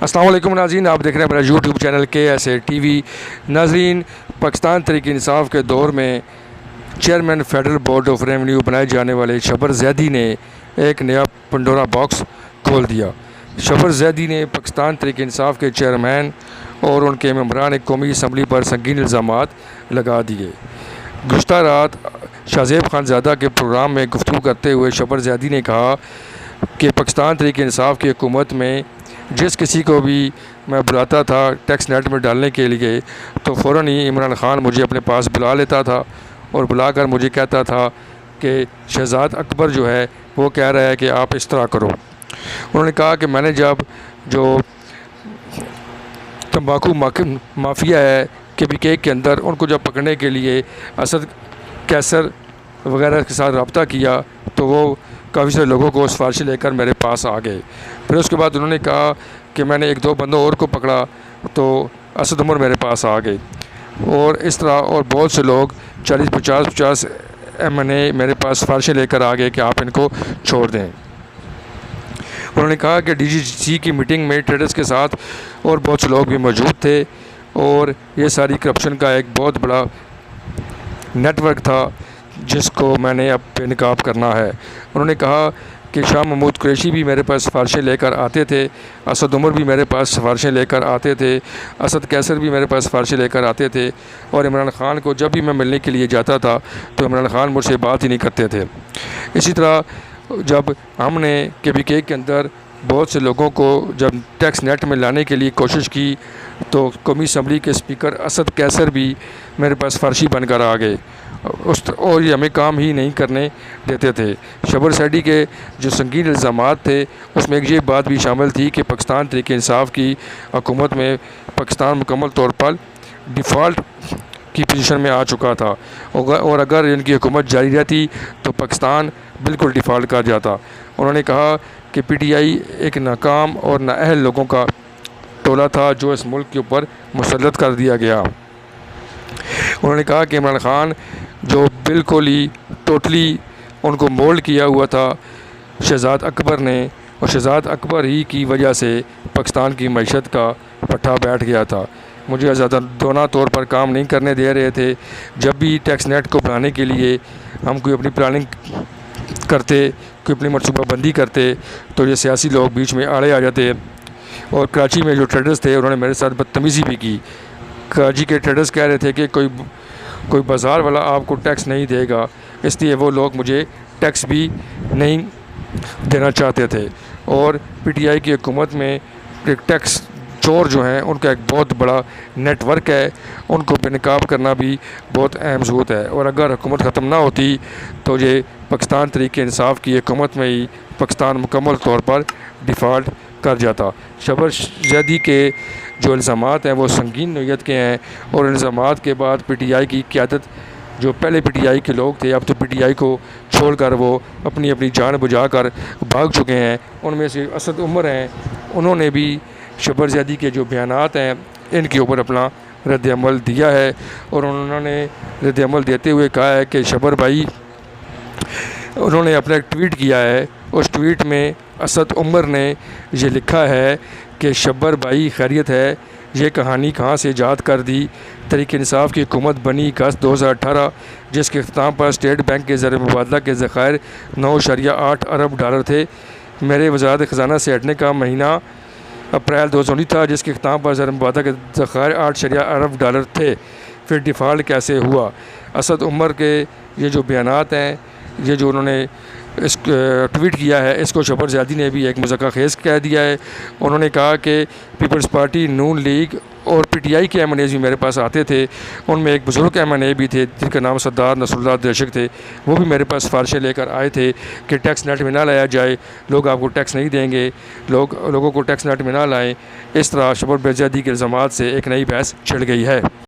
السلام علیکم ناظرین، آپ دیکھ رہے ہیں میرا یوٹیوب چینل KSA TV۔ ناظرین، پاکستان تحریک انصاف کے دور میں chairman federal board of revenue بنائے جانے والے شبر زیدی نے ایک نیا پنڈورا باکس کھول دیا۔ شبر زیدی نے پاکستان تحریک انصاف کے چیئرمین اور ان کے ممبران قومی اسمبلی پر سنگین الزامات لگا دیے۔ گزشتہ رات شاہزیب خان زادہ کے پروگرام میں گفتگو کرتے ہوئے شبر زیدی نے کہا کہ پاکستان تحریک انصاف کی حکومت میں جس کسی کو بھی میں بلاتا تھا ٹیکس نیٹ میں ڈالنے کے لیے تو فوراً ہی عمران خان مجھے اپنے پاس بلا لیتا تھا اور بلا کر مجھے کہتا تھا کہ شہزاد اکبر جو ہے وہ کہہ رہا ہے کہ آپ اس طرح کرو۔ انہوں نے کہا کہ میں نے جب جو تمباکو مافیا ہے KPK کے اندر ان کو جب پکڑنے کے لیے اسد کیسر وغیرہ کے ساتھ رابطہ کیا تو وہ کافی سارے لوگوں کو سفارشیں لے کر میرے پاس آ گئے۔ پھر اس کے بعد انہوں نے کہا کہ میں نے ایک دو بندوں اور کو پکڑا تو اسد عمر میرے پاس آ گئے، اور اس طرح اور بہت سے لوگ 40-50 MNA میرے پاس سفارشیں لے کر آ گئے کہ آپ ان کو چھوڑ دیں۔ انہوں نے کہا کہ DGC کی میٹنگ میں ٹریڈرز کے ساتھ اور بہت سے لوگ بھی موجود تھے اور یہ ساری کرپشن کا ایک بہت بڑا نیٹ ورک تھا جس کو میں نے اب بے نقاب کرنا ہے۔ انہوں نے کہا کہ شاہ محمود قریشی بھی میرے پاس سفارشیں لے کر آتے تھے، اسد عمر بھی میرے پاس سفارشیں لے کر آتے تھے، اسد کیسر بھی میرے پاس سفارشیں لے کر آتے تھے، اور عمران خان کو جب بھی میں ملنے کے لیے جاتا تھا تو عمران خان مجھ سے بات ہی نہیں کرتے تھے۔ اسی طرح جب ہم نے KPK کے اندر بہت سے لوگوں کو جب ٹیکس نیٹ میں لانے کے لیے کوشش کی تو قومی اسمبلی کے اسپیکر اسد کیسر بھی میرے پاس سفارشی بن کر آ گئے اور یہ ہمیں کام ہی نہیں کرنے دیتے تھے۔ شبر زیدی کے جو سنگین الزامات تھے اس میں ایک یہ بات بھی شامل تھی کہ پاکستان تحریک انصاف کی حکومت میں پاکستان مکمل طور پر ڈیفالٹ کی پوزیشن میں آ چکا تھا، اور اگر ان کی حکومت جاری رہتی تو پاکستان بالکل ڈیفالٹ کر جاتا۔ انہوں نے کہا کہ PTI ایک ناکام اور نااہل لوگوں کا ٹولہ تھا جو اس ملک کے اوپر مسلط کر دیا گیا۔ انہوں نے کہا کہ عمران خان جو بالکل ہی ٹوٹلی ان کو مولڈ کیا ہوا تھا شہزاد اکبر نے، اور شہزاد اکبر ہی کی وجہ سے پاکستان کی معیشت کا پٹھا بیٹھ گیا تھا۔ مجھے زیادہ دونہ طور پر کام نہیں کرنے دے رہے تھے۔ جب بھی ٹیکس نیٹ کو بنانے کے لیے ہم کوئی اپنی پلاننگ کرتے، کوئی اپنی منصوبہ بندی کرتے تو یہ سیاسی لوگ بیچ میں آڑے آ جاتے، اور کراچی میں جو ٹریڈرز تھے انہوں نے میرے ساتھ بدتمیزی بھی کی۔ کراچی کے ٹریڈرز کہہ رہے تھے کہ کوئی بازار والا آپ کو ٹیکس نہیں دے گا، اس لیے وہ لوگ مجھے ٹیکس بھی نہیں دینا چاہتے تھے، اور PTI کی حکومت میں ایک ٹیکس چور جو ہیں ان کا ایک بہت بڑا نیٹ ورک ہے، ان کو بے نقاب کرنا بھی بہت اہم ضرورت ہے، اور اگر حکومت ختم نہ ہوتی تو یہ پاکستان تحریک انصاف کی حکومت میں ہی پاکستان مکمل طور پر ڈیفالٹ کر جاتا۔ شبر زیدی کے جو الزامات ہیں وہ سنگین نوعیت کے ہیں، اور الزامات کے بعد PTI کی قیادت جو پہلے PTI کے لوگ تھے اب تو PTI کو چھوڑ کر وہ اپنی جان بجا کر بھاگ چکے ہیں۔ ان میں سے اسد عمر ہیں، انہوں نے بھی شبر زیدی کے جو بیانات ہیں ان کے اوپر اپنا رد عمل دیا ہے، اور انہوں نے رد عمل دیتے ہوئے کہا ہے کہ شبر بھائی، انہوں نے اپنا ایک ٹویٹ کیا ہے، اس ٹویٹ میں اسد عمر نے یہ لکھا ہے کہ شبر بھائی خیریت ہے، یہ کہانی کہاں سے ایجاد کر دی؟ تحریک انصاف کی حکومت بنی اگست 2018 جس کے اختتام پر اسٹیٹ بینک کے زر مبادلہ کے ذخائر 9.8 ارب ڈالر تھے۔ میرے وزارت خزانہ سے ہٹنے کا مہینہ اپریل 2019 تھا جس کے اختتام پر زر مبادلہ کے ذخائر 8 ارب ڈالر تھے۔ پھر ڈیفالٹ کیسے ہوا؟ اسد عمر کے یہ جو بیانات ہیں، یہ جو انہوں نے اس ٹویٹ کیا ہے، اس کو شبر زیدی نے بھی ایک مذاق خیز کہہ دیا ہے۔ انہوں نے کہا کہ پیپلز پارٹی، نون لیگ اور PTI کے MNAs بھی میرے پاس آتے تھے، ان میں ایک بزرگ MNA بھی تھے جن کا نام سردار نصر اللہ درشک تھے، وہ بھی میرے پاس سفارشیں لے کر آئے تھے کہ ٹیکس نیٹ میں نہ لایا جائے، لوگ آپ کو ٹیکس نہیں دیں گے، لوگوں کو ٹیکس نیٹ میں نہ لائیں۔ اس طرح شبر زیدی کے الزامات سے ایک نئی بحث چھڑ گئی ہے۔